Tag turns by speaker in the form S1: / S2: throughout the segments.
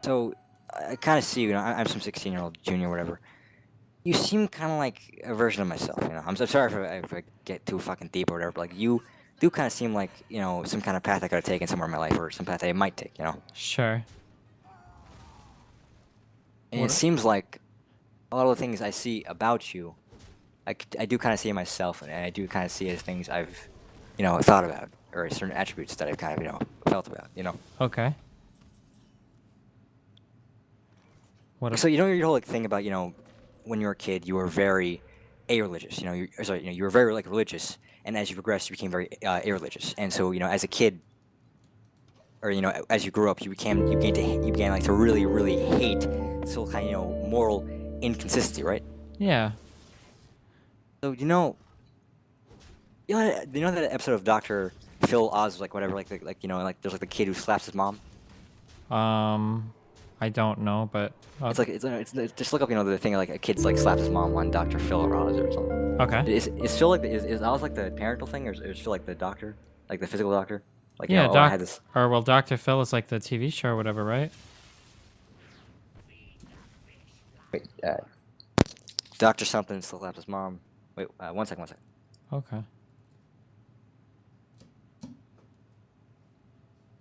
S1: So I kind of see, I'm some 16-year-old junior, whatever. You seem kind of like a version of myself, I'm sorry if I get too fucking deep or whatever, but like you do kind of seem like, some kind of path I could have taken somewhere in my life or some path I might take.
S2: Sure.
S1: And it
S2: What?
S1: seems like a lot of the things I see about you, I do kind of see in myself, and I do kind of see as things I've, thought about, or certain attributes that I've kind of, felt about.
S2: Okay. What?
S1: So your whole like thing about when you were a kid you were very a-religious. You were very like religious, and as you progressed you became very a-religious. And so as a kid, or as you grew up, you began like to really really hate this whole kind of moral inconsistency, right?
S2: Yeah.
S1: So that episode of Dr. Phil Oz, like whatever, like there's like the kid who slaps his mom.
S2: I don't know, but
S1: It's just look up the thing like a kid's like slaps his mom on Dr. Phil Oz or something.
S2: okay.
S1: Is Phil like is Oz like the parental thing, or is Phil like the doctor, like the physical doctor? Like
S2: Yeah,
S1: I had this.
S2: Dr. Phil is like the TV show or whatever, right?
S1: Wait, Doctor something slaps his mom. Wait, one second.
S2: Okay.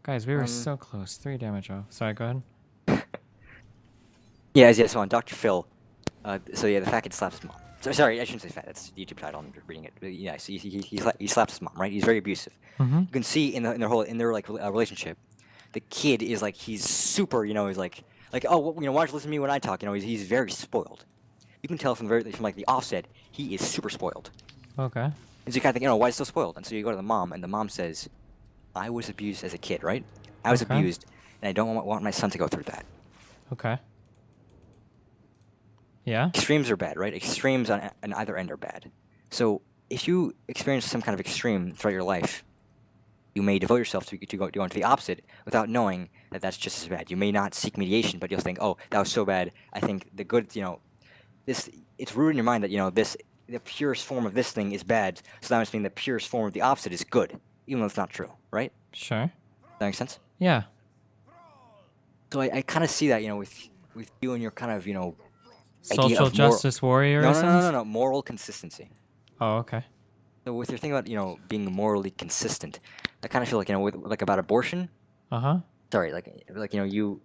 S2: Guys, we were so close. 3 damage off. Sorry, go ahead.
S1: Yeah, so on Dr. Phil, so yeah, the fat kid slaps his mom. So, sorry, I shouldn't say fat. That's the YouTube title. I'm just reading it. But yeah, so he slaps his mom, right? He's very abusive.
S2: Mm-hmm.
S1: You can see in their like relationship, the kid is like he's super. He's like oh why don't you listen to me when I talk? He's very spoiled. You can tell from like the offset, he is super spoiled.
S2: Okay.
S1: And so you kind of think, why is he so spoiled? And so you go to the mom, and the mom says, I was abused as a kid, right? I was
S2: Okay.
S1: abused, and I don't want my son to go through that.
S2: Okay. Yeah?
S1: Extremes are bad, right? Extremes on either end are bad. So if you experience some kind of extreme throughout your life, you may devote yourself to go into the opposite without knowing that that's just as bad. You may not seek mediation, but you'll think, oh, that was so bad. I think the good, it's rooted in your mind that, the purest form of this thing is bad, so that must mean the purest form of the opposite is good, even though it's not true, right?
S2: Sure.
S1: Does that make sense?
S2: Yeah.
S1: So I kind of see that, with you and your kind of, idea
S2: Social
S1: of
S2: justice warrior.
S1: No, moral consistency.
S2: Oh, okay.
S1: So with your thing about being morally consistent, I kind of feel like with like about abortion.
S2: Uh-huh.
S1: Sorry, like you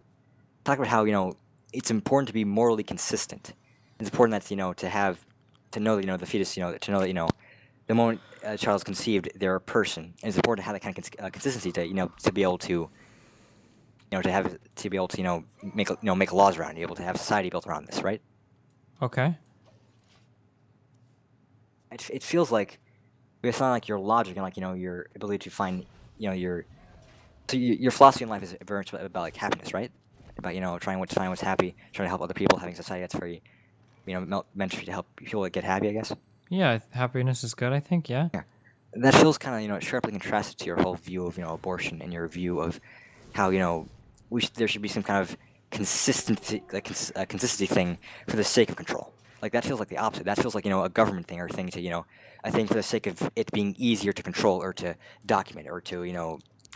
S1: talk about how it's important to be morally consistent. It's important that to know that the fetus to know that the moment a child is conceived they're a person, and it's important to have that kind of consistency to be able to make laws around it, able to have society built around this, right?
S2: Okay.
S1: It feels like based on like your logic and like your ability to find your your philosophy in life is very much about like happiness, right? About trying to find what's happy, trying to help other people, having society that's very meant to help people get happy, I guess.
S2: Yeah, happiness is good, I think, yeah.
S1: Yeah, that feels kind of sharply contrasted to your whole view of abortion and your view of how there should be some kind of consistency consistency thing for the sake of control. Like that feels like the opposite. That feels like a government thing or thing to I think for the sake of it being easier to control or to document or to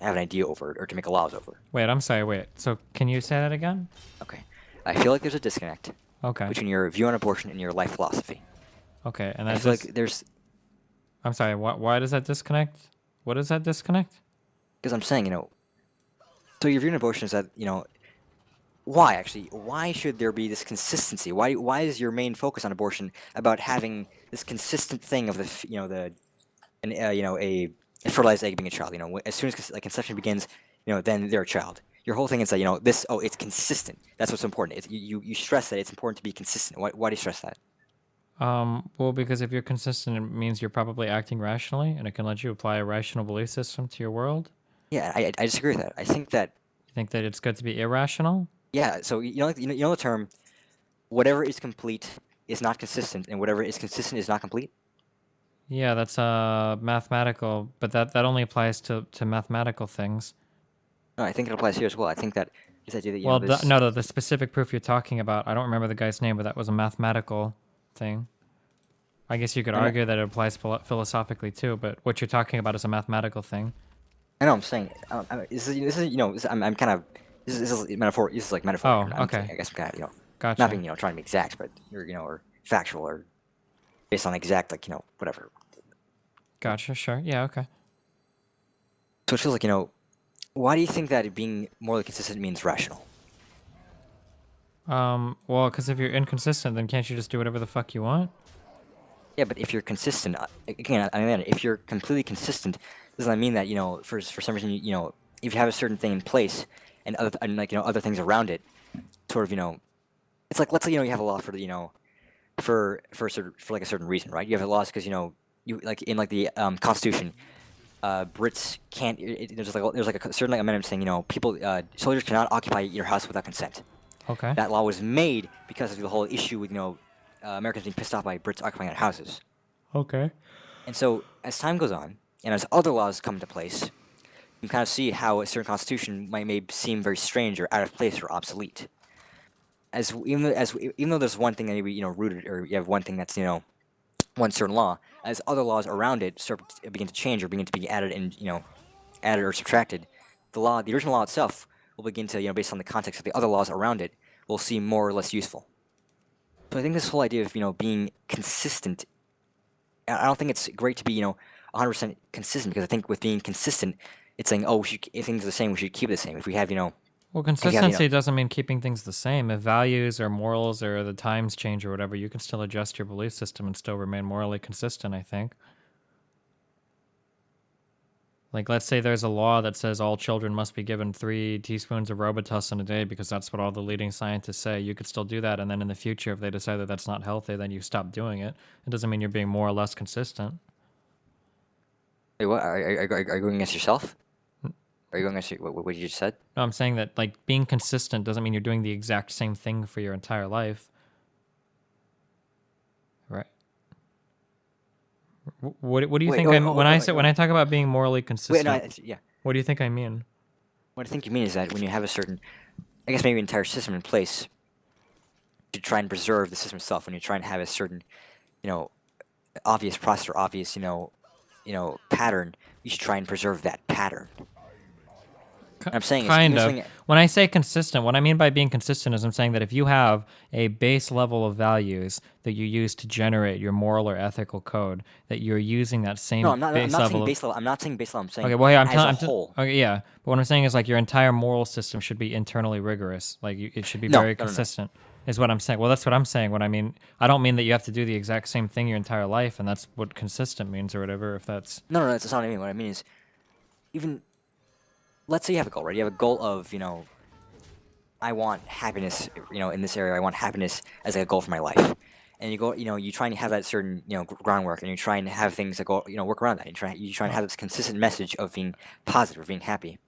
S1: have an idea over it or to make laws over.
S2: Wait, I'm sorry, wait. So can you say that again?
S1: Okay, I feel like there's a disconnect
S2: Okay.
S1: between your view on abortion and your life philosophy.
S2: Okay, and
S1: I
S2: that's
S1: feel like there's
S2: I'm sorry, why does that disconnect? What is that disconnect?
S1: because I'm saying so your view on abortion is that why should there be this consistency? Why is your main focus on abortion about having this consistent thing of a fertilized egg being a child? As soon as like conception begins, then they're a child. Your whole thing is that it's consistent. That's what's important. You stress that it's important to be consistent. Why do you stress that?
S2: Well, because if you're consistent, it means you're probably acting rationally, and it can let you apply a rational belief system to your world.
S1: Yeah, I disagree with that. I think that
S2: You think that it's good to be irrational?
S1: yeah. So the term, whatever is complete is not consistent, and whatever is consistent is not complete.
S2: Yeah, that's mathematical, but that only applies to mathematical things.
S1: No, I think it applies here as well. I think that this idea that
S2: Well,
S1: this.
S2: no, the specific proof you're talking about, I don't remember the guy's name, but that was a mathematical thing. I guess you could
S1: I know-
S2: argue that it applies philosophically too, but what you're talking about is a mathematical thing.
S1: I know I'm saying this is I'm kind of This is metaphor. This is like metaphor.
S2: Oh,
S1: I'm
S2: okay.
S1: I guess I'm kind of
S2: Gotcha.
S1: not being trying to be exact, but or factual or based on exact whatever.
S2: Gotcha. Sure. Yeah. Okay.
S1: So it feels like why do you think that being morally consistent means rational?
S2: Well, because if you're inconsistent, then can't you just do whatever the fuck you want?
S1: Yeah, but if you're consistent, again, I mean, if you're completely consistent, doesn't that mean that for some reason if you have a certain thing in place and other things around it, sort of it's like let's say you have a law for for like a certain reason, right? You have a laws because you like in like the Constitution, Brits can't. There's like a certain amendment saying people soldiers cannot occupy your house without consent.
S2: Okay.
S1: That law was made because of the whole issue with Americans being pissed off by Brits occupying their houses.
S2: Okay.
S1: And so as time goes on and as other laws come into place, you can kind of see how a certain constitution may seem very strange or out of place or obsolete. Even though there's one thing that maybe rooted, or you have one thing that's one certain law, as other laws around it begin to change or begin to be added and added or subtracted, the original law itself will begin to based on the context of the other laws around it will seem more or less useful. So I think this whole idea of being consistent, I don't think it's great to be 100% consistent, because I think with being consistent, it's saying if things are the same, we should keep it the same. If we have
S2: Well,
S1: if you have,
S2: consistency doesn't mean keeping things the same. If values or morals or the times change or whatever, you can still adjust your belief system and still remain morally consistent, I think. Like, let's say there's a law that says all children must be given 3 teaspoons of Robitussin a day because that's what all the leading scientists say. You could still do that, and then in the future, if they decide that that's not healthy, then you stop doing it. It doesn't mean you're being more or less consistent.
S1: wait, what are you going against yourself? Are you going against what you just said?
S2: No, I'm saying that, like, being consistent doesn't mean you're doing the exact same thing for your entire life. Right. What do you
S1: Wait,
S2: think
S1: wait,
S2: I'm
S1: wait,
S2: when
S1: wait,
S2: I
S1: wait,
S2: say
S1: wait.
S2: when I talk about being morally
S1: Wait,
S2: consistent?
S1: no, yeah.
S2: What do you think I mean?
S1: What I think you mean is that when you have a certain, I guess maybe entire system in place, you try and preserve the system itself. When you try and have a certain, obvious process or obvious, pattern, you should try and preserve that pattern. What I'm saying is,
S2: Kind of.
S1: something-
S2: When I say consistent, what I mean by being consistent is I'm saying that if you have a base level of values that you use to generate your moral or ethical code, that you're using that same
S1: no, I'm not. I'm
S2: base
S1: not
S2: level
S1: saying
S2: of...
S1: base level. I'm not saying base level. I'm saying
S2: Okay, well, yeah,
S1: as a whole.
S2: okay, yeah, but what I'm saying is like your entire moral system should be internally rigorous. Like it should be
S1: No,
S2: very
S1: no, no, no.
S2: consistent. Is what I'm saying. Well, that's what I'm saying. What I mean, I don't mean that you have to do the exact same thing your entire life, and that's what consistent means or whatever. If that's
S1: No, that's not what I mean. What I mean is, even let's say you have a goal, right? You have a goal of I want happiness, in this area. I want happiness as like a goal for my life. And you go, you try and have that certain, groundwork, and you try and have things that go, work around that. You try and have this consistent message of being positive, of being happy.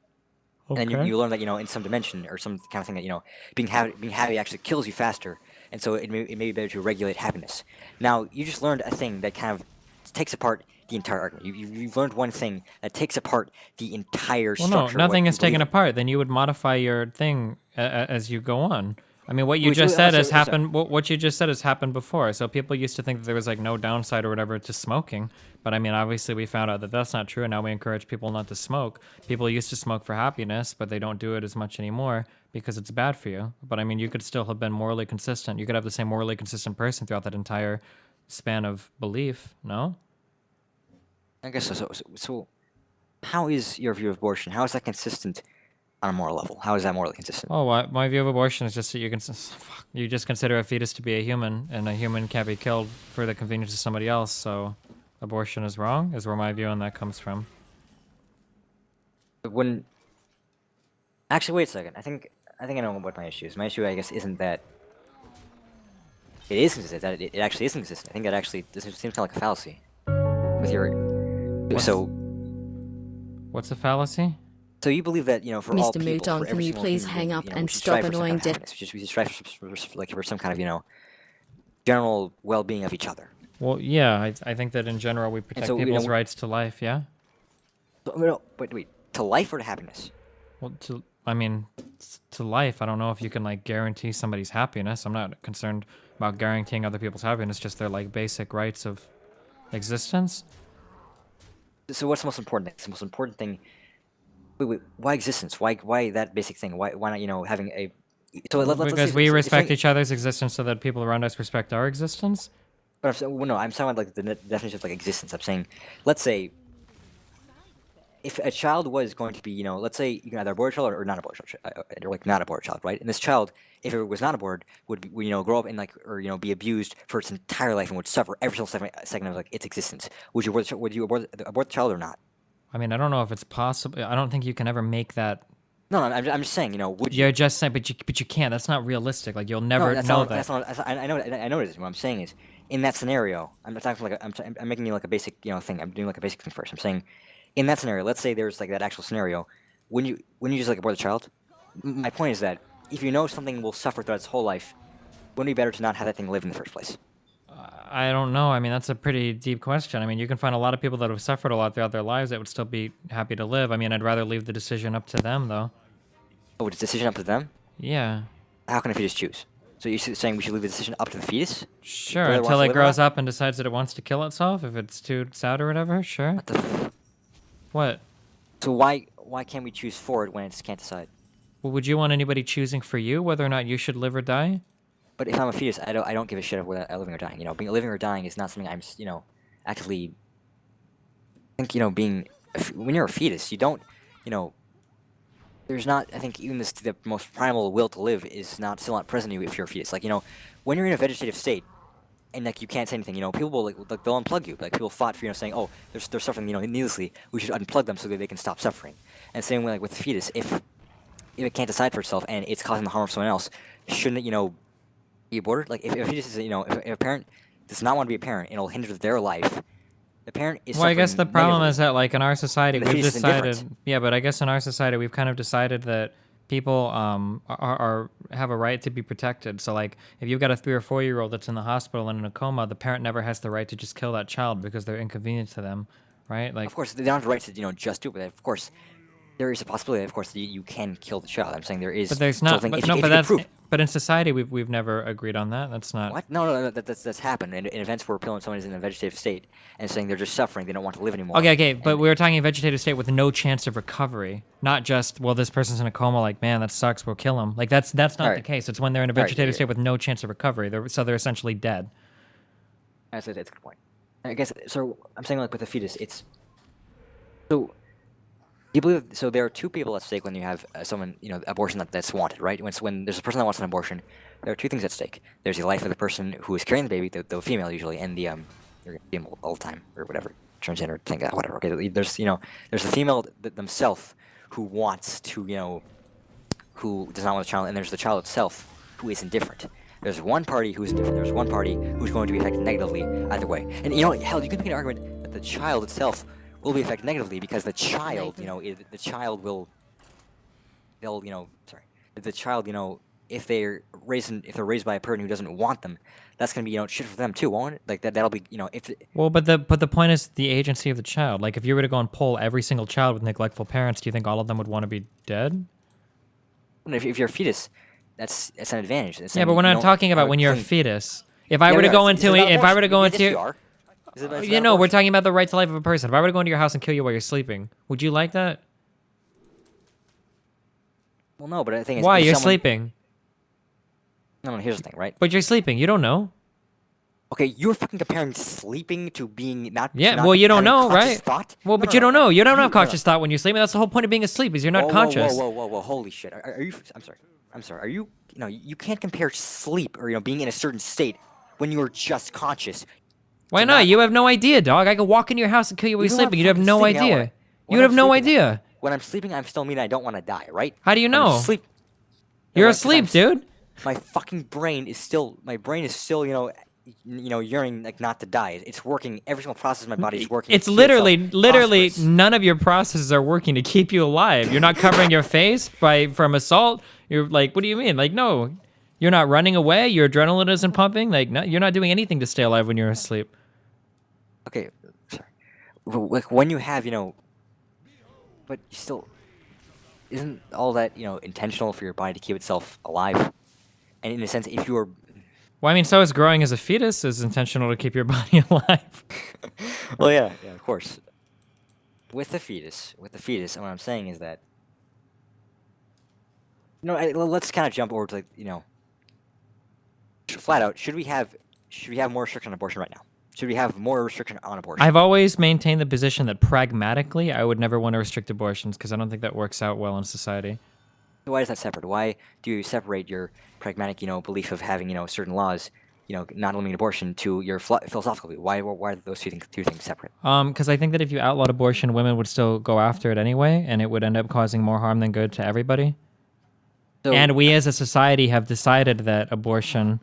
S1: And then you learn that, in some dimension or some kind of thing that, being happy actually kills you faster. And so it may be better to regulate happiness. Now, you just learned a thing that kind of takes apart the entire argument. You've learned one thing that takes apart the entire
S2: well,
S1: structure.
S2: no,
S1: of what
S2: nothing
S1: you
S2: is taken
S1: believe in.
S2: apart. Then you would modify your thing as you go on. I mean, what you
S1: Which-
S2: just said has
S1: so-
S2: happened. What you just said has happened before. So people used to think that there was like no downside or whatever to smoking, but I mean, obviously we found out that that's not true, and now we encourage people not to smoke. People used to smoke for happiness, but they don't do it as much anymore because it's bad for you. But I mean, you could still have been morally consistent. You could have the same morally consistent person throughout that entire span of belief. No.
S1: I guess so. So, how is your view of abortion? How is that consistent on a moral level? How is that morally consistent?
S2: Oh, my view of abortion is just that you just consider a fetus to be a human, and a human can't be killed for the convenience of somebody else. So, abortion is wrong. Is where my view on that comes from.
S1: But when actually, wait a second. I think I know what my issue is. My issue, I guess, isn't that it is consistent. That it actually isn't consistent. I think that actually this seems kind of like a fallacy. With your
S2: What's a fallacy?
S1: So you believe that for all
S3: Mr.
S1: people,
S3: Mouton,
S1: for
S3: can
S1: every
S3: you
S1: single
S3: please
S1: human
S3: hang
S1: being,
S3: up
S1: we
S3: and
S1: should
S3: stop
S1: strive for some kind
S3: annoying
S1: of happiness. We should strive for some kind of general well-being of each other.
S2: Well, yeah, I think that in general we protect
S1: so,
S2: people's rights to life. Yeah.
S1: But wait, to life or to happiness?
S2: Well, to life, I don't know if you can like guarantee somebody's happiness. I'm not concerned about guaranteeing other people's happiness, just their like basic rights of existence.
S1: So what's the most important thing? The most important thing Wait. Why existence? Why that basic thing? Why not having a? So let's
S2: Because
S1: say
S2: we
S1: so you're
S2: respect
S1: saying,
S2: each other's existence so that people around us respect our existence.
S1: but I'm saying, well, no, I'm talking about like the definition of like existence. I'm saying, let's say if a child was going to be, let's say you can either abort a child or not abort a child, or like not abort a child, right? And this child, if it was not aborted, would be, grow up and like, or be abused for its entire life and would suffer every single second of like its existence. Would you abort the child or not?
S2: I mean, I don't know if it's possible. I don't think you can ever make that.
S1: No, I'm just saying, would you?
S2: You're just saying, but you can't. That's not realistic. Like you'll
S1: No,
S2: never
S1: that's
S2: know
S1: not.
S2: that.
S1: That's not. I know. I know it is. What I'm saying is, in that scenario, I'm not talking like I'm making you like a basic thing. I'm doing like a basic thing first. I'm saying, in that scenario, let's say there's like that actual scenario, when you just like abort the child. My point is that if you know something will suffer throughout its whole life, wouldn't it be better to not have that thing live in the first place?
S2: I don't know. I mean, that's a pretty deep question. I mean, you can find a lot of people that have suffered a lot throughout their lives that would still be happy to live. I mean, I'd rather leave the decision up to them, though.
S1: Oh, it's a decision up to them.
S2: Yeah,
S1: How can a fetus choose? So you're saying we should leave the decision up to the fetus?
S2: sure.
S1: Whether it wants
S2: Until
S1: to
S2: it
S1: live or
S2: grows
S1: not?
S2: up and decides that it wants to kill itself, if it's too sad or whatever. Sure.
S1: What the
S2: What?
S1: So why can't we choose for it when it can't decide?
S2: Well, would you want anybody choosing for you whether or not you should live or die?
S1: But if I'm a fetus, I don't give a shit of whether I'm living or dying. Being living or dying is not something I'm actively. I think when you're a fetus, you don't there's not. I think even the most primal will to live is still not present in you if you're a fetus. Like when you're in a vegetative state and like you can't say anything, people will like they'll unplug you. Like people fought for saying, oh, they're suffering needlessly. We should unplug them so that they can stop suffering. And same way like with the fetus, if it can't decide for itself and it's causing the harm of someone else, shouldn't it be aborted? Like if a fetus is if a parent does not want to be a parent and it'll hinder their life, the parent is.
S2: Well, I guess the
S1: suffering
S2: problem
S1: negatively.
S2: is that, like, in our society,
S1: And the
S2: we've
S1: fetus is indifferent.
S2: decided. Yeah, but I guess in our society, we've kind of decided that people are have a right to be protected. So, like, if you've got a 3 or 4-year-old that's in the hospital and in a coma, the parent never has the right to just kill that child because they're inconvenient to them, right? Like,
S1: Of course, they don't have the right to just do it. But of course, there is a possibility. Of course, that you can kill the child. I'm saying there is.
S2: but there's
S1: still a
S2: not.
S1: thing
S2: But
S1: if
S2: no,
S1: you
S2: but
S1: can
S2: that's.
S1: prove.
S2: But in society, we've never agreed on that. That's not.
S1: What? No. That's happened in events where someone is in a vegetative state and saying they're just suffering. They don't want to live anymore.
S2: Okay, but
S1: And-
S2: we were talking a vegetative state with no chance of recovery, not just well, this person's in a coma. Like, man, that sucks. We'll kill them. Like, that's not the
S1: Alright.
S2: case. It's when they're in a
S1: Alright,
S2: vegetative
S1: yeah.
S2: state with no chance of recovery. They're essentially dead.
S1: That's a good point. I guess so. I'm saying like with a fetus, it's so. You believe so? There are two people at stake when you have someone abortion that's wanted, right? When there's a person that wants an abortion, there are two things at stake. There's the life of the person who is carrying the baby, the female usually, and the female all the time or whatever transgender thing, whatever. Okay, there's there's the female themselves who wants to who does not want a child, and there's the child itself who is indifferent. There's one party who's indifferent. There's one party who's going to be affected negatively either way. And hell, you can make an argument that the child itself will be affected negatively because the child, the child will, the child, if they're raised by a parent who doesn't want them, that's gonna be shit for them too, won't it? Like that'll be if
S2: Well, but the point is the agency of the child. Like, if you were to go and poll every single child with neglectful parents, do you think all of them would want to be dead?
S1: if you're a fetus, that's an advantage. It's
S2: Yeah,
S1: saying
S2: but we're
S1: you
S2: not
S1: don't
S2: talking about
S1: have
S2: when you're a
S1: clean-
S2: fetus. If I were to
S1: Yeah,
S2: go
S1: it's
S2: into,
S1: about
S2: if I were to
S1: abortion.
S2: go
S1: Yes,
S2: into,
S1: you are. It's about
S2: we're
S1: abortion.
S2: talking about the right to life of a person. If I were to go into your house and kill you while you're sleeping, would you like that?
S1: Well, no, but the thing is,
S2: Why?
S1: if
S2: You're
S1: someone-
S2: sleeping.
S1: No, here's the thing, right?
S2: But you're sleeping. You don't know.
S1: Okay, you're fucking comparing sleeping to being not.
S2: Yeah,
S1: not
S2: well, you don't
S1: having
S2: know,
S1: conscious
S2: right?
S1: Thought?
S2: Well,
S1: No,
S2: but
S1: no,
S2: you
S1: no,
S2: don't
S1: no.
S2: know. You don't have
S1: no, no.
S2: conscious thought when you're sleeping. That's the whole point of being asleep, is you're not
S1: Whoa,
S2: conscious.
S1: Whoa! Holy shit! Are you? I'm sorry. Are you? No, you can't compare sleep or being in a certain state when you're just conscious.
S2: Why
S1: to
S2: not? You have no idea, dog. I could walk into your house and kill you while you're
S1: Even when I'm
S2: sleeping. You'd have
S1: fucking
S2: no
S1: sleeping,
S2: idea.
S1: when
S2: You'd
S1: I'm
S2: have no
S1: sleeping-
S2: idea.
S1: When I'm sleeping, I'm still mean I don't want to die, right?
S2: How do you
S1: When I'm
S2: know?
S1: Sleep.
S2: You're
S1: Like, 'cause I'm
S2: asleep, dude.
S1: My fucking brain is still. My brain is still. Yearning like not to die. It's working. Every single process in my body is working.
S2: It's
S1: to keep
S2: literally,
S1: itself
S2: literally,
S1: prosperous.
S2: none of your processes are working to keep you alive. You're not covering your face from assault. You're like, what do you mean? Like, no, you're not running away. Your adrenaline isn't pumping. Like, no, you're not doing anything to stay alive when you're asleep.
S1: Okay, sorry. Like when you have, but you still isn't all that intentional for your body to keep itself alive. And in a sense, if you are,
S2: Well, I mean, so is growing as a fetus is intentional to keep your body alive.
S1: well, yeah, of course. With the fetus, and what I'm saying is that No, let's kind of jump over to like, flat out. Should we have more restriction on abortion right now? Should we have more restriction on abortion?
S2: I've always maintained the position that pragmatically, I would never want to restrict abortions because I don't think that works out well in society.
S1: Why is that separate? Why do you separate your pragmatic, belief of having, certain laws, not limiting abortion to your philosophical view? Why are those two things separate?
S2: Because I think that if you outlawed abortion, women would still go after it anyway, and it would end up causing more harm than good to everybody.
S1: So,
S2: And we as a society have decided that abortion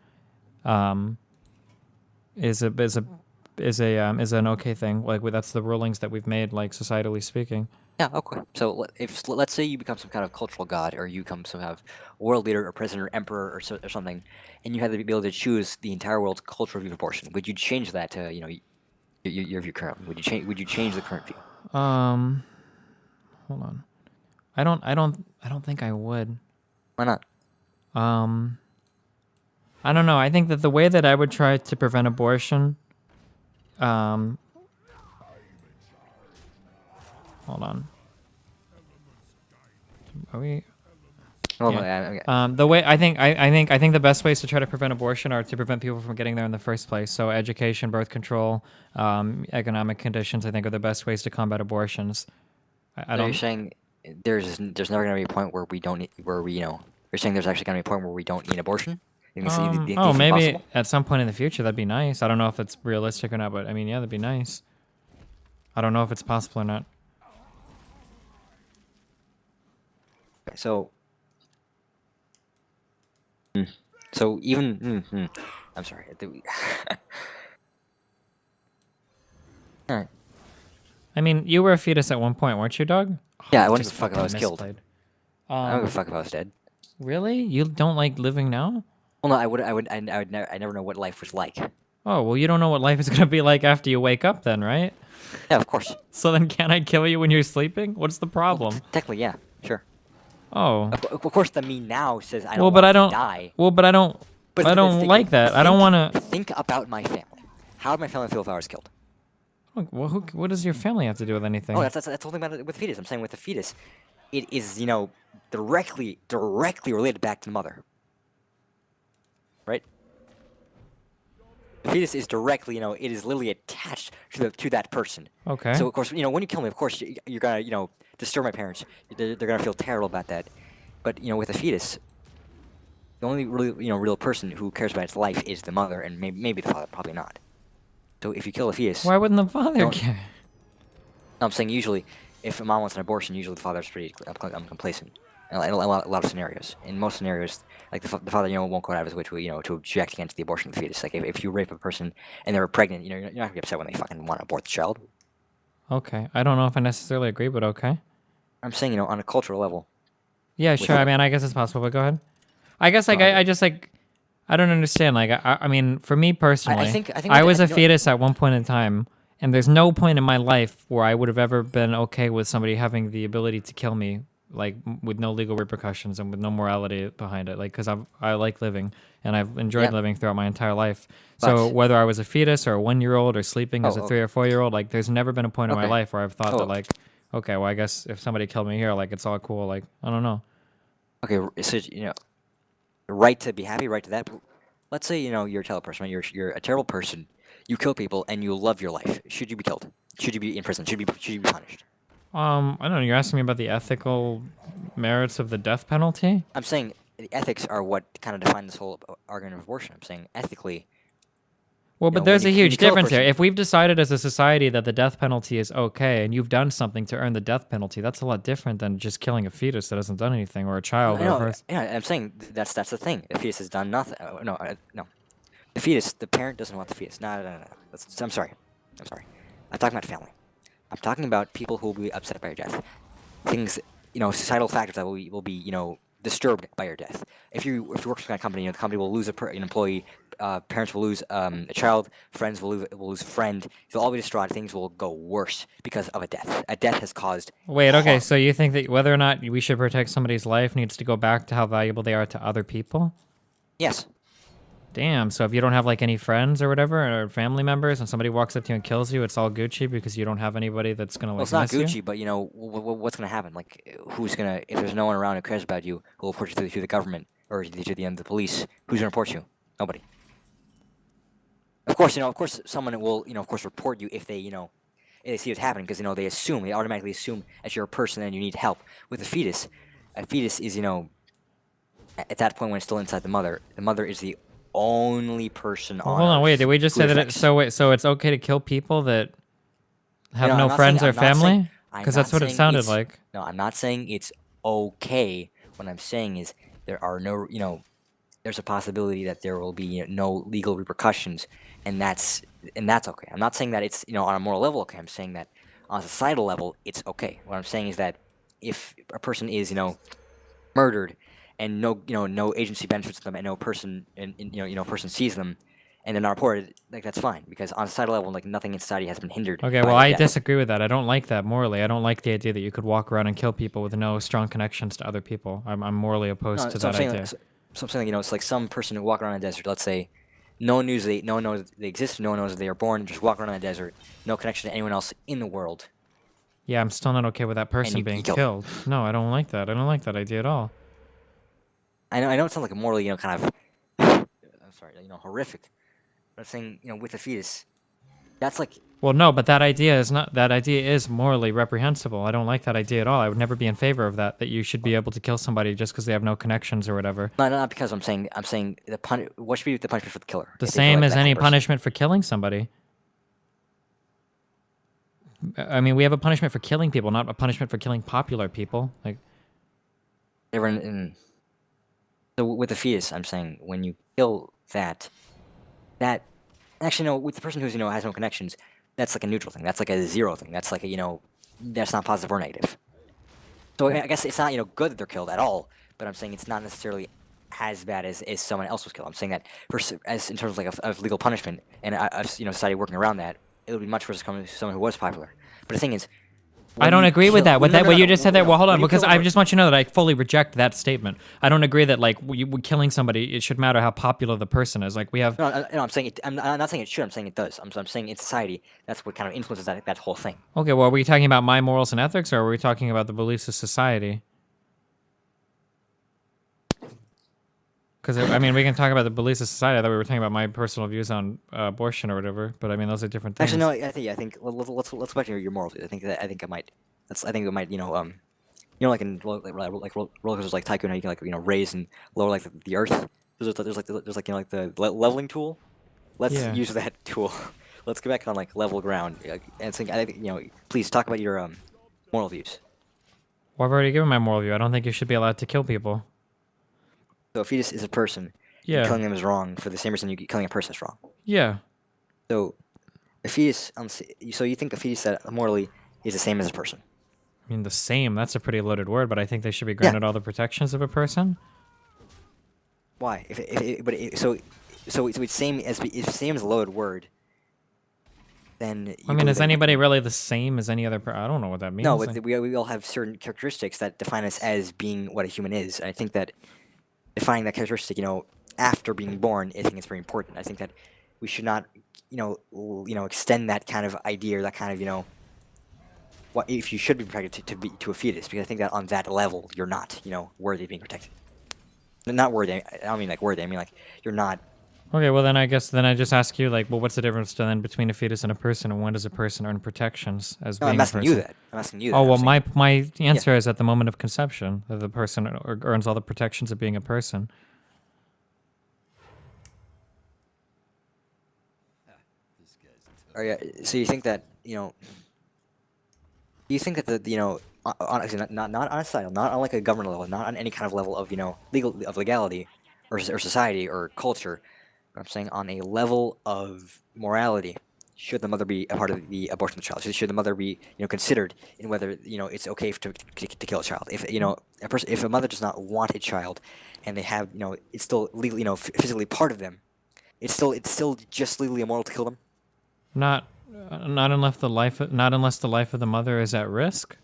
S2: is an okay thing. Like that's the rulings that we've made, like societally speaking.
S1: yeah, okay. So if let's say you become some kind of cultural god, or you become some kind of world leader, or president, or emperor, or something, and you have the ability to choose the entire world's cultural view of abortion, would you change that to your view currently? Would you change the current view?
S2: Hold on. I don't think I would.
S1: Why not?
S2: I don't know. I think that the way that I would try to prevent abortion, hold on. Are we?
S1: Well,
S2: Yeah. The way I think the best ways to try to prevent abortion are to prevent people from getting there in the first place. So education, birth control, economic conditions, I think are the best ways to combat abortions. I
S1: so you're
S2: don't.
S1: saying there's never going to be a point where we don't need, where we you're saying there's actually going to be a point where we don't need abortion? You think it's- you think
S2: Oh,
S1: it's
S2: maybe
S1: impossible?
S2: at some point in the future that'd be nice. I don't know if it's realistic or not, but I mean, yeah, that'd be nice. I don't know if it's possible or not.
S1: So, so even I'm sorry. All right.
S2: I mean, you were a fetus at one point, weren't you, dog?
S1: Yeah, I wouldn't
S2: Just
S1: give a fuck if I was
S2: fucking
S1: killed.
S2: misplayed.
S1: I don't give a fuck if I was dead.
S2: Really? You don't like living now?
S1: Well, no, I never know what life was like.
S2: Oh, well, you don't know what life is gonna be like after you wake up, then, right?
S1: Yeah, of course.
S2: So then, can I kill you when you're sleeping? What's the problem?
S1: Technically, yeah, sure.
S2: Oh,
S1: Of course, the me now says I don't
S2: well, but
S1: want
S2: I
S1: to
S2: don't.
S1: die.
S2: Well, but I don't.
S1: But
S2: I don't like that. I don't want to.
S1: think about my family. How would my family feel if I was killed?
S2: Well, what does your family have to do with anything?
S1: Oh, that's the whole thing about it with fetus. I'm saying with the fetus, it is directly related back to the mother. Right? The fetus is directly it is literally attached to that person.
S2: Okay.
S1: So of course when you kill me, of course you're gonna disturb my parents. They're gonna feel terrible about that. But with a fetus, the only really real person who cares about its life is the mother, and maybe the father, probably not. So if you kill a fetus,
S2: Why wouldn't the father
S1: Don't-
S2: care?
S1: I'm saying usually, if a mom wants an abortion, usually the father's pretty complacent. In a lot of scenarios. In most scenarios, like the father, won't go out of his way to object against the abortion of the fetus. Like if you rape a person and they're pregnant, you're not gonna be upset when they fucking want to abort the child.
S2: Okay. I don't know if I necessarily agree, but okay.
S1: I'm saying, on a cultural level.
S2: Yeah, sure. I mean, I guess it's possible, but go ahead. I guess like I just like I don't understand. Like I mean, for me personally,
S1: think
S2: I was a
S1: you know-
S2: fetus at one point in time, and there's no point in my life where I would have ever been okay with somebody having the ability to kill me, like with no legal repercussions and with no morality behind it. Like, because I like living and I've enjoyed
S1: Yeah.
S2: living throughout my entire life. So
S1: But-
S2: whether I was a fetus or a 1-year-old or sleeping as a
S1: Oh,
S2: 3 or 4-year-old, like there's never been a point in my
S1: Okay.
S2: life where I've thought
S1: Oh.
S2: that like, okay, well I guess if somebody killed me here, like it's all cool. Like I don't know.
S1: Okay, so right to be happy, right to that. But let's say you're a terrible person, right? You're a terrible person. You kill people and you love your life. Should you be killed? Should you be in prison? Should you be punished?
S2: I don't know. You're asking me about the ethical merits of the death penalty?
S1: I'm saying the ethics are what kind of define this whole argument of abortion. I'm saying ethically.
S2: Well,
S1: know,
S2: but there's a
S1: when you
S2: huge
S1: kill a
S2: difference here.
S1: person-
S2: If we've decided as a society that the death penalty is okay and you've done something to earn the death penalty, that's a lot different than just killing a fetus that hasn't done anything or a child or a person.
S1: Yeah, I'm saying that's the thing. The fetus has done nothing. No. The fetus, the parent doesn't want the fetus. No. I'm sorry. I'm talking about family. I'm talking about people who will be upset by your death. Things, societal factors that will be disturbed by your death. If you work for a company, the company will lose an employee. Parents will lose a child. Friends will lose a friend. They'll all be distraught. Things will go worse because of a death. A death has caused.
S2: Wait, okay,
S1: harm.
S2: so you think that whether or not we should protect somebody's life needs to go back to how valuable they are to other people?
S1: Yes.
S2: Damn. So if you don't have like any friends or whatever or family members, and somebody walks up to you and kills you, it's all Gucci because you don't have anybody that's gonna
S1: Well,
S2: like
S1: it's not
S2: miss you.
S1: Gucci, but you know what's gonna happen? Like, who's gonna if there's no one around who cares about you, who will report you to the government or to the end of the police? Who's gonna report you? Nobody. Of course, of course, someone will, of course, report you if they, if they see what's happening, because they automatically assume that you're a person and you need help. With a fetus is, at that point when it's still inside the mother is the only person
S2: Well,
S1: on
S2: hold on, wait.
S1: Earth
S2: Did we just
S1: who
S2: say that?
S1: affects.
S2: So it's okay to kill people that have
S1: I'm
S2: no
S1: not
S2: friends
S1: saying-
S2: or
S1: I'm not saying-
S2: family?
S1: I'm
S2: Because
S1: not
S2: that's what it
S1: saying
S2: sounded
S1: it's-
S2: like.
S1: No, I'm not saying it's okay. What I'm saying is there are no, there's a possibility that there will be no legal repercussions, and that's okay. I'm not saying that it's on a moral level okay. I'm saying that on a societal level it's okay. What I'm saying is that if a person is murdered and no agency benefits them and no person person sees them and they're not reported, like that's fine because on a societal level like nothing in society has been hindered.
S2: Okay,
S1: by
S2: well,
S1: their
S2: I
S1: death.
S2: disagree with that. I don't like that morally. I don't like the idea that you could walk around and kill people with no strong connections to other people. I'm morally opposed
S1: No,
S2: to
S1: so I'm
S2: that
S1: saying,
S2: idea.
S1: so I'm saying, it's like some person who walk around in the desert. Let's say, no one knows they exist. No one knows that they are born. Just walk around in the desert. No connection to anyone else in the world.
S2: Yeah, I'm still not okay with that person
S1: you
S2: being
S1: kill
S2: killed. No, I don't like that. I don't like that idea at all.
S1: I know it sounds like a morally, kind of, I'm sorry, horrific. But I'm saying, with a fetus, that's like,
S2: Well, no, but that idea is not. That idea is morally reprehensible. I don't like that idea at all. I would never be in favor of that. That you should be able to kill somebody just because they have no connections or whatever.
S1: not because I'm saying what should be the punishment for the killer?
S2: The
S1: if they kill,
S2: same
S1: like,
S2: as
S1: that kind
S2: any
S1: of person?
S2: punishment for killing somebody. I mean, we have a punishment for killing people, not a punishment for killing popular people. Like,
S1: So with the fetus, I'm saying when you kill that actually no, with the person who's has no connections, that's like a neutral thing. That's like a zero thing. That's like a that's not positive or negative. So I guess it's not good that they're killed at all. But I'm saying it's not necessarily as bad as someone else was killed. I'm saying that as in terms of like of legal punishment and society working around that, it would be much worse coming to someone who was popular. But the thing is.
S2: I don't agree with that. With that, what you just said there. Well, hold on,
S1: when you
S2: because
S1: kill
S2: I just want you to know that I fully reject that statement. I don't agree that like killing somebody, it should matter how popular the person is. Like we have.
S1: No, I'm saying it. I'm not saying it should. I'm saying it does. I'm saying in society, that's what kind of influences that whole thing.
S2: Okay, well, are we talking about my morals and ethics, or are we talking about the beliefs of society? Because I mean, we can talk about the beliefs of society. I thought we were talking about my personal views on abortion or whatever. But I mean, those are different things.
S1: Actually, no. I think let's go back to your moral views. I think it might. I think it might. Like in like roller coasters like Tycoon, how you can like raise and lower like the earth. There's like the leveling tool. Let's
S2: Yeah.
S1: use that tool. Let's get back on like level ground. And think I think please talk about your moral views.
S2: Well, I've already given my moral view. I don't think you should be allowed to kill people.
S1: So a fetus is a person.
S2: Yeah.
S1: And killing them is wrong for the same reason killing a person is wrong.
S2: Yeah.
S1: So a fetus. So you think a fetus that morally is the same as a person?
S2: I mean, the same. That's a pretty loaded word, but I think they should be granted all the protections of a person.
S1: Why? So it's same as a loaded word. Then
S2: I mean, is anybody really the same as any other person? I don't know what that means.
S1: No,
S2: Like-
S1: but we all have certain characteristics that define us as being what a human is. And I think that defining that characteristic, after being born, I think it's very important. I think that we should not, extend that kind of idea, or that kind of, what if you should be protected to a fetus? Because I think that on that level, you're not, worthy of being protected. Not worthy. I don't mean like worthy. I mean like you're not.
S2: Okay, well then I just ask you like, well, what's the difference then between a fetus and a person, and when does a person earn protections as
S1: No,
S2: being
S1: I'm
S2: a
S1: asking
S2: person?
S1: you that. I'm asking you that.
S2: Oh well,
S1: I'm saying-
S2: my answer is at the moment of conception that the person earns all the protections of being a person.
S1: Oh yeah. So you think that you think that honestly, not on a societal, not on like a government level, not on any kind of level of legality, or society or culture. But I'm saying on a level of morality, should the mother be a part of the abortion of the child? Should the mother be considered in whether it's okay to kill a child? If if a mother does not want a child, and they have it's still legally physically part of them, it's still just legally immoral to kill them.
S2: Not unless the life of the mother is at risk.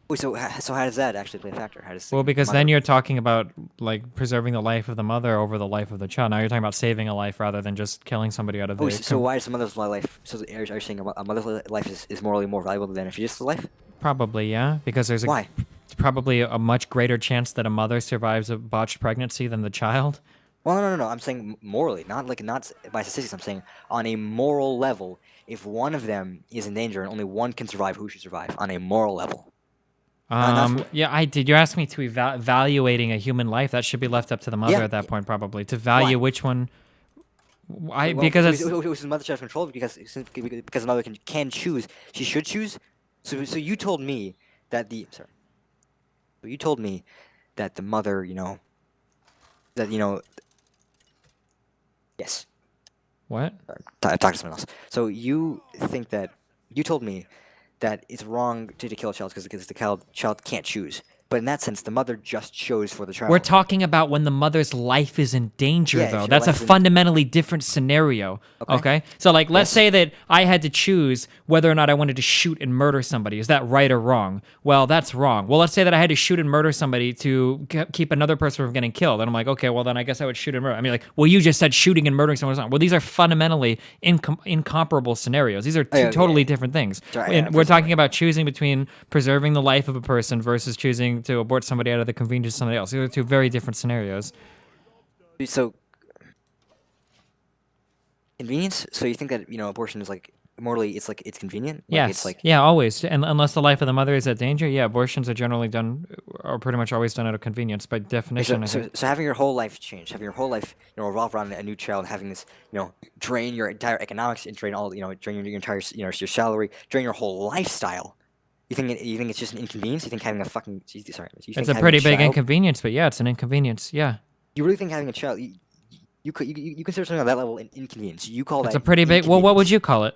S1: Wait, so how does that actually play a factor? How does
S2: Well,
S1: the
S2: because
S1: mother?
S2: then you're talking about like preserving the life of the mother over the life of the child. Now you're talking about saving a life rather than just killing somebody out of
S1: Oh,
S2: the.
S1: so why is a mother's life? So are you saying a mother's life is morally more valuable than a fetus's life?
S2: Probably, yeah, because there's
S1: Why?
S2: probably a much greater chance that a mother survives a botched pregnancy than the child.
S1: Well, no. I'm saying morally, not by statistics. I'm saying on a moral level, if one of them is in danger and only one can survive, who should survive on a moral level? Not for,
S2: Yeah, I did. You're asking me to evaluating a human life. That should be left up to the mother
S1: yeah.
S2: at that point, probably to value
S1: Why?
S2: which one. I
S1: Well,
S2: because it's
S1: it the mother should have control because the mother can choose. She should choose. So you told me that the sorry. So you told me that the mother, that yes.
S2: what?
S1: Sorry, I'm talking to someone else. So you think that you told me that it's wrong to kill a child because the child can't choose. But in that sense, the mother just chose for the child.
S2: We're talking about when the mother's life is in danger,
S1: Yeah, if
S2: though.
S1: your
S2: That's a
S1: life is in-
S2: fundamentally different scenario. Okay? So, like, let's
S1: Yes.
S2: say that I had to choose whether or not I wanted to shoot and murder somebody. Is that right or wrong? Well, that's wrong. Well, let's say that I had to shoot and murder somebody to keep another person from getting killed. And I'm like, okay, well, then I guess I would shoot and murder. I mean, like, well, you just said shooting and murdering someone is wrong. Well, these are fundamentally incomparable scenarios. These are two
S1: yeah,
S2: totally
S1: yeah.
S2: different things.
S1: Sorry,
S2: And
S1: yeah,
S2: we're
S1: first of all-
S2: talking about choosing between preserving the life of a person versus choosing to abort somebody out of the convenience of somebody else. These are two very different scenarios.
S1: So convenience. So you think that abortion is like morally, it's convenient. Like,
S2: Yes.
S1: It's like
S2: yeah, always. And unless the life of the mother is at danger, yeah, abortions are generally done, or pretty much always done out of convenience by definition. I think.
S1: So having your whole life change, having your whole life revolve around a new child, having this drain your entire economics, and drain all drain your entire your salary, drain your whole lifestyle. You think it's just an inconvenience? You think having a fucking sorry, you think
S2: It's a
S1: having
S2: pretty big
S1: child-
S2: inconvenience, but yeah, it's an inconvenience. Yeah.
S1: You really think having a child? You consider something on that level an inconvenience? You call
S2: It's
S1: that
S2: a pretty big. Well, what would
S1: inconvenience.
S2: you call it?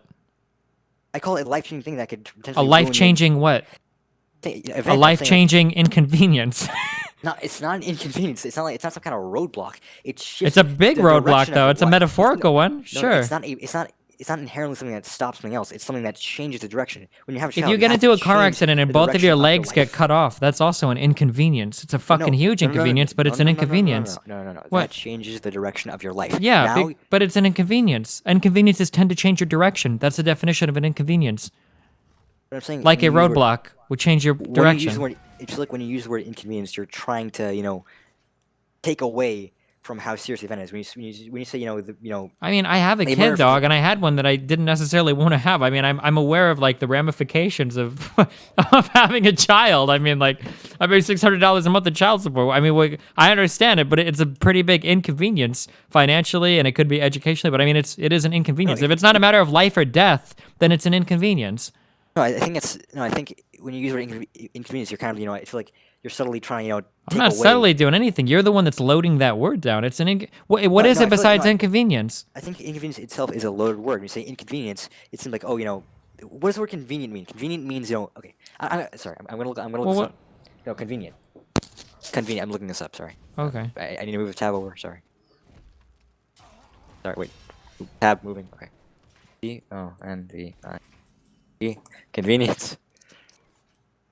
S1: I call it a life-changing thing that could potentially
S2: A
S1: ruin
S2: life-changing what?
S1: event.
S2: A life-changing inconvenience.
S1: No, it's not an inconvenience. It's not some kind of roadblock.
S2: It's a big roadblock, though. It's a metaphorical one.
S1: No,
S2: Sure.
S1: It's not inherently something that stops something else. It's something that changes the direction. When you have a
S2: If
S1: child,
S2: you get
S1: have
S2: into
S1: to
S2: a car
S1: change
S2: accident and
S1: the
S2: both of your
S1: direction
S2: legs get
S1: life.
S2: cut off, that's also an inconvenience. It's a fucking huge inconvenience, but it's an inconvenience.
S1: No.
S2: What?
S1: That changes the direction of your life.
S2: Yeah,
S1: Now,
S2: but it's an inconvenience. Inconveniences tend to change your direction. That's the definition of an inconvenience.
S1: what I'm saying,
S2: Like a
S1: when you use the word-
S2: roadblock would change your
S1: when you use
S2: direction.
S1: the word- it's like when you use the word inconvenience, you're trying to take away from how serious the event is. When you say
S2: I mean, I have a
S1: They
S2: kid
S1: murder-
S2: dog, and I had one that I didn't necessarily want to have. I mean, I'm aware of like the ramifications of of having a child. I mean, like I pay $600 a month in child support. I mean, I understand it, but it's a pretty big inconvenience financially, and it could be educationally. But I mean, it is an inconvenience. If it's not a matter of life or death, then it's an inconvenience.
S1: No, I think I think when you use the word inconvenience, you're kind of I feel like you're subtly trying
S2: I'm
S1: take
S2: not
S1: away.
S2: subtly doing anything. You're the one that's loading that word down. It's an what
S1: No,
S2: is
S1: no, I
S2: it
S1: feel like-
S2: besides
S1: no, I-
S2: inconvenience?
S1: I think inconvenience itself is a loaded word. When you say inconvenience, it seems like what does the word convenient mean? Convenient means okay. Sorry, I'm gonna look. I'm gonna look
S2: Well,
S1: this up. No, convenient. Convenient. I'm looking this up. Sorry.
S2: Okay.
S1: I need to move the tab over. Sorry. Sorry. Wait. Tab moving. Okay. Convenience.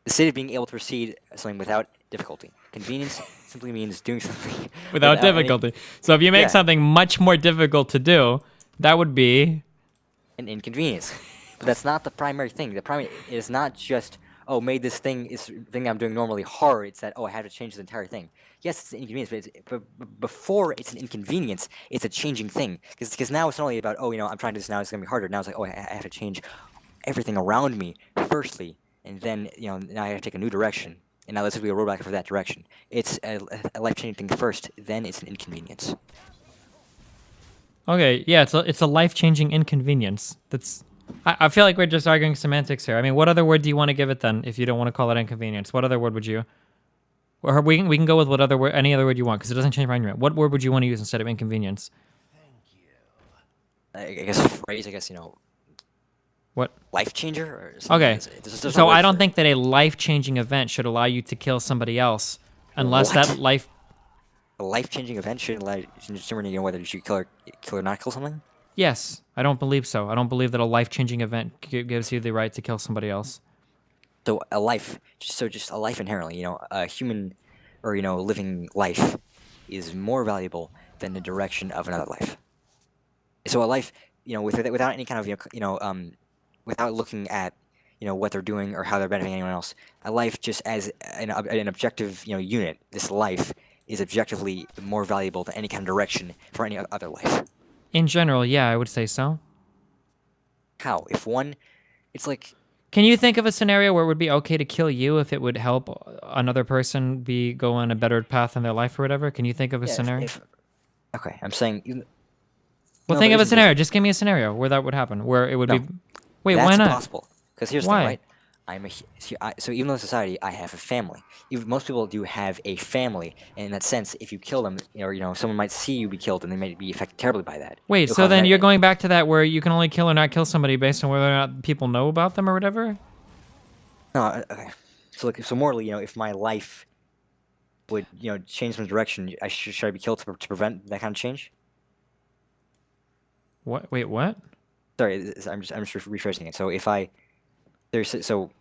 S1: The state of being able to proceed something without difficulty. Convenience simply means doing something
S2: Without
S1: any-
S2: difficulty. So if you make
S1: Yeah.
S2: something much more difficult to do, that would be
S1: an inconvenience. But that's not the primary thing. The primary is not just made this thing I'm doing normally hard. It's that I had to change the entire thing. Yes, it's an inconvenience, but before it's an inconvenience, it's a changing thing. Because now it's not only about I'm trying to do this now. It's gonna be harder. Now it's like I have to change everything around me firstly, and then now I have to take a new direction. And now this will be a roadblock for that direction. It's a life-changing thing first, then it's an inconvenience.
S2: okay. Yeah, it's a life-changing inconvenience. I feel like we're just arguing semantics here. I mean, what other word do you want to give it then? If you don't want to call it inconvenience, what other word would you? Or we can go with any other word you want because it doesn't change my argument. What word would you want to use instead of inconvenience?
S1: I guess phrase. I guess
S2: What?
S1: life changer or something.
S2: Okay.
S1: There's a
S2: So
S1: word
S2: I
S1: for
S2: don't
S1: it.
S2: think that a life-changing event should allow you to kill somebody else unless
S1: What?
S2: that life.
S1: A life-changing event should determine whether you should kill or not kill something.
S2: Yes, I don't believe so. I don't believe that a life-changing event gives you the right to kill somebody else.
S1: So a life, just a life inherently, a human or living life is more valuable than the direction of another life. So a life, without any kind of without looking at what they're doing or how they're benefiting anyone else, a life just as an objective unit, this life is objectively more valuable than any kind of direction for any other life.
S2: In general, yeah, I would say so.
S1: How? If one, it's like
S2: Can you think of a scenario where it would be okay to kill you if it would help another person go on a better path in their life or whatever? Can you think of a
S1: yeah,
S2: scenario?
S1: Okay, I'm saying
S2: Well,
S1: no,
S2: think
S1: there
S2: of a
S1: isn't
S2: scenario. Just give me a scenario where that would happen, where it would
S1: No.
S2: be. Wait,
S1: that's
S2: why not?
S1: impossible. Because here's the
S2: Why?
S1: thing, right? So even though in society I have a family, most people do have a family, and in that sense, if you kill them, or someone might see you be killed, and they may be affected terribly by that.
S2: Wait,
S1: It'll
S2: so
S1: cause
S2: then
S1: that-
S2: you're going back to that where you can only kill or not kill somebody based on whether or not people know about them or whatever?
S1: No, okay. So morally, if my life would change some direction, should I be killed to prevent that kind of change?
S2: What? Wait, what?
S1: Sorry, I'm just rephrasing it. So if I so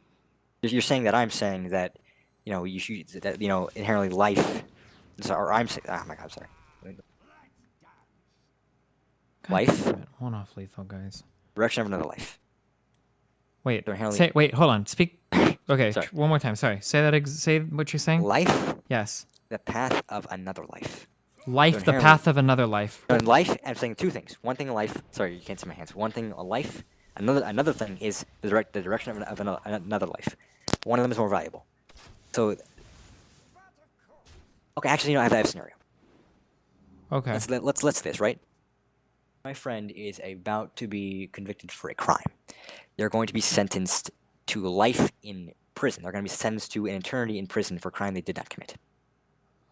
S1: you're saying that I'm saying that you should that inherently life. Or I'm saying, oh my God, sorry.
S2: God
S1: Life?
S2: damn it. Hold off, lethal guys.
S1: Direction of another life.
S2: Wait,
S1: They're inherently-
S2: wait, hold on. Speak. Okay,
S1: Sorry.
S2: one more time. Sorry. Say that. Say what you're saying.
S1: Life,
S2: Yes.
S1: the path of another life.
S2: Life, the
S1: inherently-
S2: path of another life.
S1: In life, I'm saying two things. One thing in life. Sorry, you can't see my hands. One thing, a life. Another thing is the direction of another life. One of them is more valuable. So, okay, actually, I have a scenario.
S2: Okay.
S1: Let's this right. My friend is about to be convicted for a crime. They're going to be sentenced to life in prison. They're going to be sentenced to an eternity in prison for a crime they did not commit.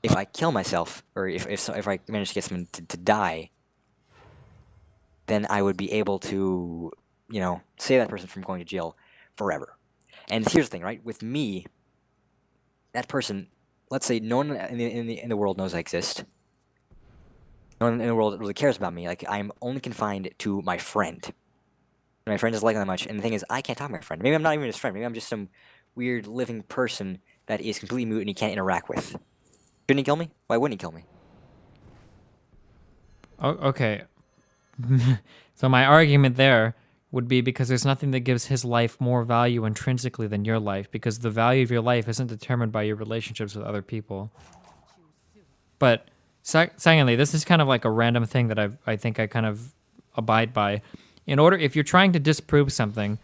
S1: If I kill myself, or if I manage to get someone to die, then I would be able to, save that person from going to jail forever. And here's the thing, right? With me, that person, let's say no one in the world knows I exist. No one in the world really cares about me. Like, I'm only confined to my friend. And my friend doesn't like me that much. And the thing is, I can't talk to my friend. Maybe I'm not even his friend. Maybe I'm just some weird living person that is completely mute and he can't interact with. Shouldn't he kill me? Why wouldn't he kill me?
S2: Oh, okay. So my argument there would be because there's nothing that gives his life more value intrinsically than your life, because the value of your life isn't determined by your relationships with other people. But secondly, this is kind of like a random thing that I think I kind of abide by. If you're trying to disprove something,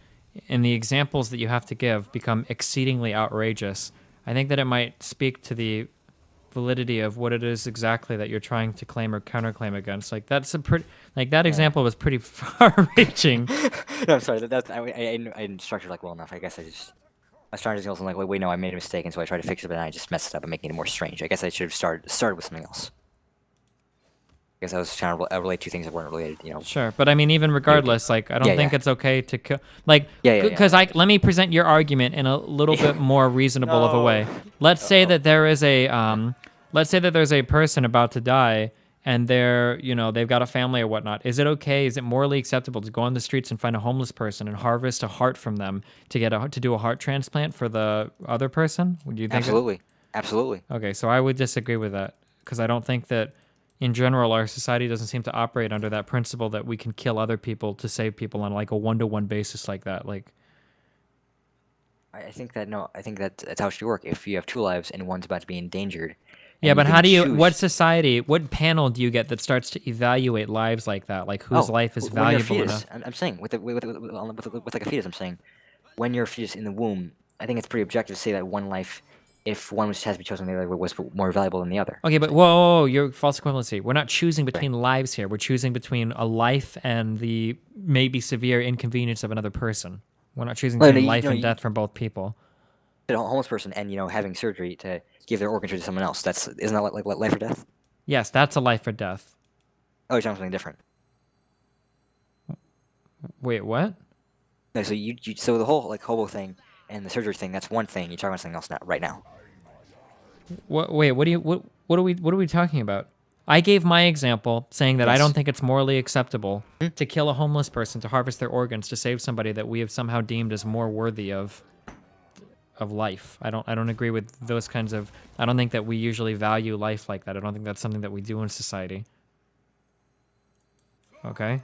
S2: and the examples that you have to give become exceedingly outrageous, I think that it might speak to the validity of what it is exactly that you're trying to claim or counterclaim against. Like that's a pretty, like that example was pretty far-reaching.
S1: No, I'm sorry. I didn't structure it well enough. I guess I was trying to do something like, wait, no, I made a mistake, and so I tried to fix it, but then I just messed it up and making it more strange. I guess I should have started with something else. I guess I was trying to relate two things that weren't related.
S2: Sure, but I mean, even regardless, like I don't
S1: Yeah,
S2: think
S1: yeah.
S2: it's okay to kill. Like,
S1: Yeah.
S2: because let me present your argument in a little bit more reasonable of a way. Let's say that there is let's say that there's a person about to die, and they've got a family or whatnot. Is it morally acceptable to go on the streets and find a homeless person and harvest a heart from them to do a heart transplant for the other person? Would you think?
S1: Absolutely.
S2: Okay, so I would disagree with that, because I don't think that, in general, our society doesn't seem to operate under that principle that we can kill other people to save people on like a one-to-one basis like that. Like,
S1: I think that's how it should work. If you have two lives and one's about to be endangered. and
S2: yeah, but
S1: can
S2: how do you?
S1: choose-
S2: What panel do you get that starts to evaluate lives like that? Like whose life is
S1: when you're a
S2: valuable
S1: fetus,
S2: enough?
S1: I'm saying with like a fetus. I'm saying when you're a fetus in the womb, I think it's pretty objective to say that one life, if one has to be chosen, the other was more valuable than the other.
S2: Okay, but whoa, you're false equivalency. We're not choosing between lives here. We're choosing between a life and the maybe severe inconvenience of another person. We're not choosing
S1: Well,
S2: between
S1: you
S2: life
S1: know,
S2: and
S1: you-
S2: death from both people.
S1: A homeless person and having surgery to give their organs to someone else. Isn't that like life or death?
S2: Yes, that's a life or death.
S1: Oh, you're talking something different.
S2: Wait, what?
S1: No, so the whole like hobo thing and the surgery thing, that's one thing. You're talking about something else now, right now.
S2: Wait, what are we talking about? I gave my example saying that I
S1: Yes.
S2: don't think it's morally acceptable to kill a homeless person to harvest their organs to save somebody that we have somehow deemed as more worthy of of life. I don't agree with those kinds of. I don't think that we usually value life like that. I don't think that's something that we do in society. Okay.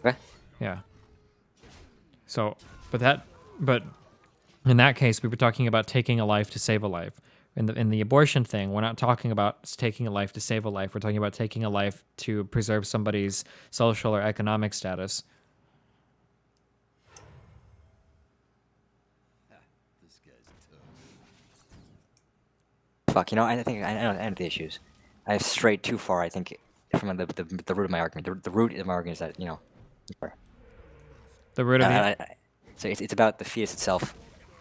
S1: Okay.
S2: Yeah. So, but in that case, we were talking about taking a life to save a life. In the abortion thing, we're not talking about taking a life to save a life. We're talking about taking a life to preserve somebody's social or economic status.
S1: Fuck, I think I know the issues. I've strayed too far, I think, from the root of my argument. The root of my argument is that, sorry.
S2: The root of the
S1: So it's about the fetus itself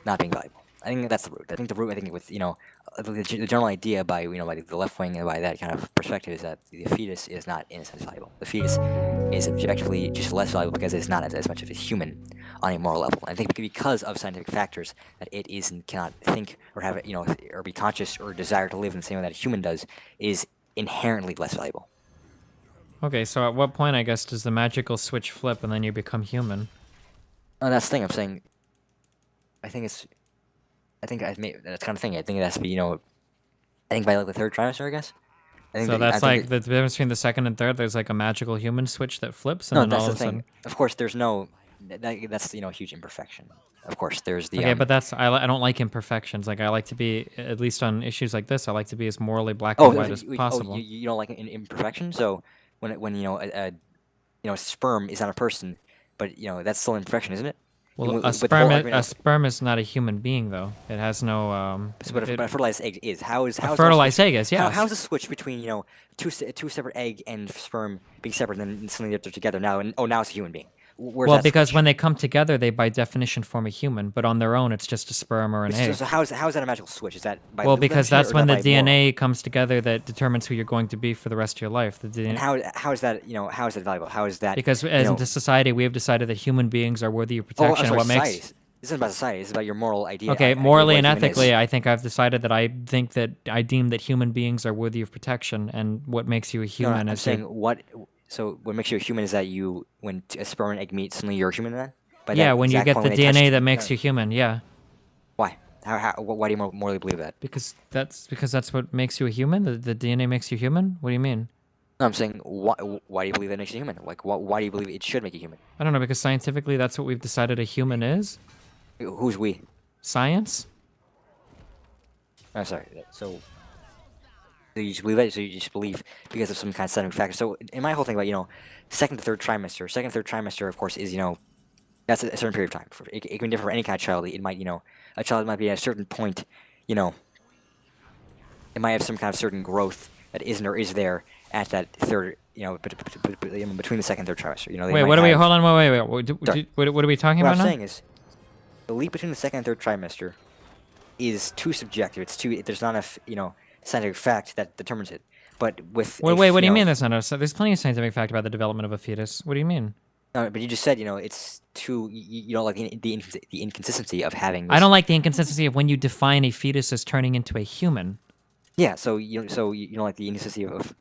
S1: not being valuable. I think that's the root. I think the root, with, the general idea by, by the left wing and by that kind of perspective is that the fetus is not, in a sense, valuable. The fetus is objectively just less valuable because it's not as much of a human on a moral level. I think because of scientific factors that it is and cannot think or have, or be conscious or desire to live in the same way that a human does, is inherently less valuable.
S2: Okay, so at what point, I guess, does the magical switch flip and then you become human?
S1: Oh, that's the thing. I'm saying. I think I've made that's kind of thing. I think it has to be, I think by like the third trimester, I guess. I think
S2: So that's
S1: I
S2: like
S1: think
S2: the difference between the second and third. There's like a magical human switch that flips, and
S1: no,
S2: then
S1: that's
S2: all
S1: the
S2: of a sudden.
S1: thing. Of course, there's no. That's a huge imperfection. Of course, there's the.
S2: Okay, but that's I don't like imperfections. Like I like to be, at least on issues like this, I like to be as morally black and white as possible.
S1: You don't like an imperfection. So when a sperm is not a person, but that's still an imperfection, isn't it?
S2: Well,
S1: With
S2: a
S1: the whole argument
S2: a
S1: of-
S2: sperm is not a human being, though. It has no.
S1: But a fertilized egg is. How is
S2: a fertilized egg is, yes.
S1: How's the switch between two separate egg and sperm being separate and then suddenly they're together now and now it's a human being? Where's
S2: Well,
S1: that
S2: because
S1: switch?
S2: when they come together, they by definition form a human, but on their own, it's just a sperm or an
S1: So,
S2: egg.
S1: so how is that a magical switch? Is that by
S2: Well,
S1: legal
S2: because
S1: definition
S2: that's
S1: or
S2: when the
S1: by moral?
S2: DNA comes together that determines who you're going to be for the rest of your life. The DNA.
S1: And how is that how is that valuable? How is that
S2: Because
S1: you
S2: as
S1: know,
S2: into society, we have decided that human beings are worthy of
S1: oh,
S2: protection.
S1: I'm
S2: and
S1: sorry,
S2: what
S1: society.
S2: makes
S1: This isn't about society. This is about your moral idea.
S2: okay,
S1: idea of
S2: morally
S1: what
S2: and
S1: a human is.
S2: ethically, I think I've decided that I think that I deem that human beings are worthy of protection, and what makes you a
S1: No,
S2: human
S1: I'm
S2: is
S1: saying
S2: your-
S1: what. So what makes you a human is that when a sperm and egg meet, suddenly you're a human then. By
S2: yeah,
S1: that
S2: when you
S1: exact
S2: get
S1: point
S2: the
S1: when they touch
S2: DNA
S1: the-
S2: that makes
S1: no.
S2: you human. Yeah,
S1: Why? Why do you morally believe that?
S2: because that's what makes you a human. The DNA makes you human. What do you mean?
S1: No, I'm saying why do you believe that makes you human? Like why do you believe it should make you human?
S2: I don't know, because scientifically, that's what we've decided a human is.
S1: Who's we?
S2: Science.
S1: I'm sorry. So you just believe that? So you just believe because of some kind of scientific factor. So in my whole thing about second to third trimester, of course, is that's a certain period of time. It can differ for any kind of child. It might a child might be at a certain point, it might have some kind of certain growth that isn't or is there at that third, between the second and third trimester. They
S2: Wait,
S1: might
S2: what are we?
S1: have-
S2: Hold on, wait.
S1: Sorry.
S2: What are we talking
S1: What
S2: about
S1: I'm
S2: now?
S1: saying is, the leap between the second and third trimester is too subjective. There's not enough, scientific fact that determines it. But with
S2: Wait, what do you mean there's not a? There's plenty of scientific fact about the development of a fetus. What do you mean?
S1: No, but you just said, it's too. You don't like the inconsistency of having.
S2: I don't like the inconsistency of when you define a fetus as turning into a human.
S1: Yeah, so you don't like the inconsistency of.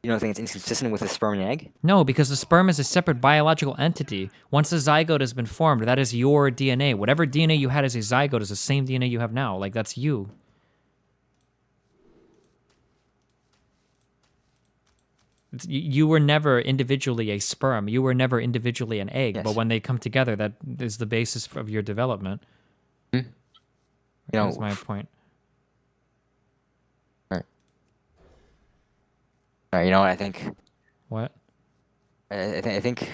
S1: You don't think it's inconsistent with a sperm and egg?
S2: No, because the sperm is a separate biological entity. Once a zygote has been formed, that is your DNA. Whatever DNA you had as a zygote is the same DNA you have now. Like, that's you. You were never individually a sperm. You were never individually an egg.
S1: Yes.
S2: But when they come together, that is the basis of your development. That's my point.
S1: You know what I think?
S2: What?
S1: I think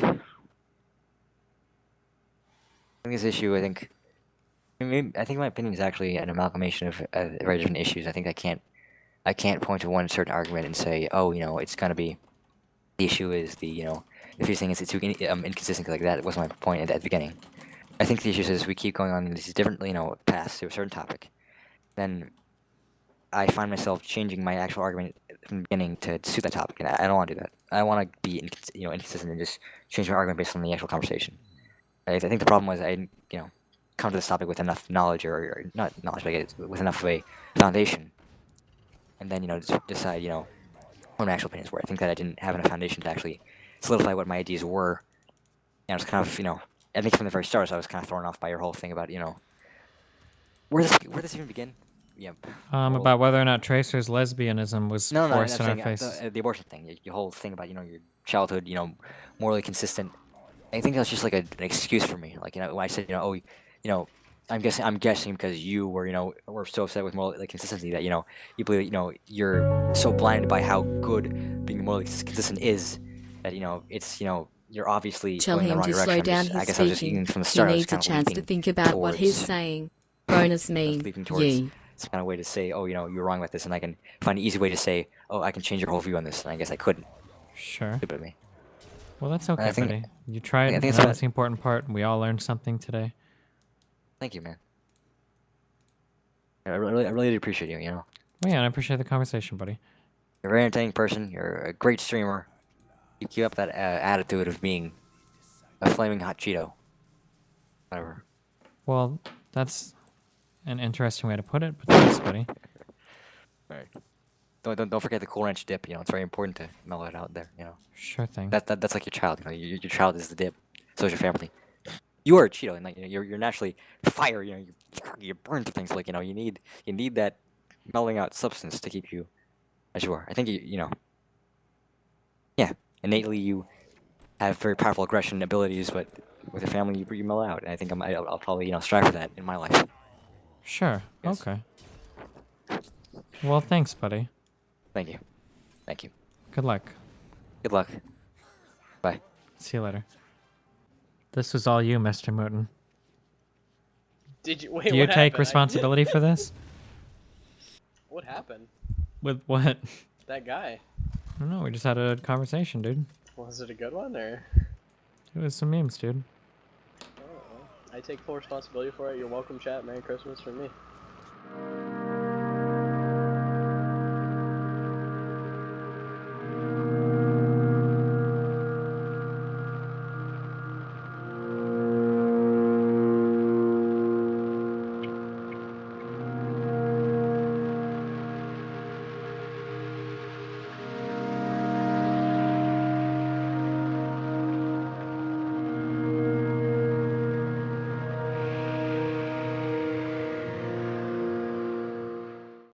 S1: this issue. I think my opinion is actually an amalgamation of very different issues. I think I can't point to one certain argument and say, oh, it's gonna be. The issue is the few things it's too inconsistent like that was my point at the beginning. I think the issue is we keep going on these different paths to a certain topic, then I find myself changing my actual argument from the beginning to suit that topic, and I don't want to do that. I want to be inconsistent and just change my argument based on the actual conversation. I think the problem was I didn't come to this topic with enough knowledge or not knowledge, but I guess with enough of a foundation, and then decide what my actual opinions were. I think that I didn't have enough foundation to actually solidify what my ideas were, and I was kind of I think from the very start I was kind of thrown off by your whole thing about where this even begin? Yeah.
S2: About whether or not Tracer's lesbianism was
S1: No,
S2: forced in our
S1: I'm
S2: face.
S1: saying the abortion thing. Your whole thing about your childhood, morally consistent. I think that's just like an excuse for me. Like when I said I'm guessing because you were so upset with moral like consistency that you believe you're so blinded by how good being morally consistent is that it's you're obviously
S3: Tell
S1: going in the
S3: him
S1: wrong
S3: to
S1: direction.
S3: slow down
S1: I
S3: his
S1: guess I was just
S3: speaking.
S1: eating from the
S3: He
S1: start. I was
S3: needs a
S1: kind of
S3: chance to
S1: leaping
S3: think about what he's
S1: towards
S3: saying. Bonus mean,
S1: leaping towards
S3: ye.
S1: some kind of way to say, oh, you're wrong about this, and I can find an easy way to say, oh, I can change your whole view on this, and I guess I couldn't.
S2: Sure.
S1: Stupid of me.
S2: Well, that's okay,
S1: think-
S2: buddy. You tried,
S1: I think
S2: and
S1: it's
S2: that's the important part. We all learned something today.
S1: Thank you, man. I really do appreciate you.
S2: Well, yeah, and I appreciate the conversation, buddy.
S1: You're a very entertaining person. You're a great streamer. You keep up that attitude of being a flaming hot Cheeto. Whatever.
S2: Well, that's an interesting way to put it, but thanks, buddy.
S1: Right. Don't forget the Cool Ranch dip. It's very important to mellow it out there.
S2: Sure thing.
S1: That's like your child. Your child is the dip. So is your family. You are a Cheeto, and you're naturally fire. You burn to things. Like you need that mellowing out substance to keep you as you are. I think yeah, innately you have very powerful aggression abilities, but with your family you mellow out. And I think I'll probably strive for that in my life.
S2: Sure.
S1: Yes.
S2: Okay. Well, thanks, buddy.
S1: Thank you. Thank you.
S2: Good luck.
S1: Good luck. Bye.
S2: See you later. This was all you, Mr. Mooten.
S4: Did you wait?
S2: Do you
S4: what
S2: take
S4: happened?
S2: responsibility for this?
S4: What happened?
S2: With what?
S4: That guy.
S2: I don't know. We just had a conversation, dude.
S4: Was it a good one or?
S2: It was some memes, dude.
S4: Oh, well, I take full responsibility for it. You're welcome, chat. Merry Christmas from me.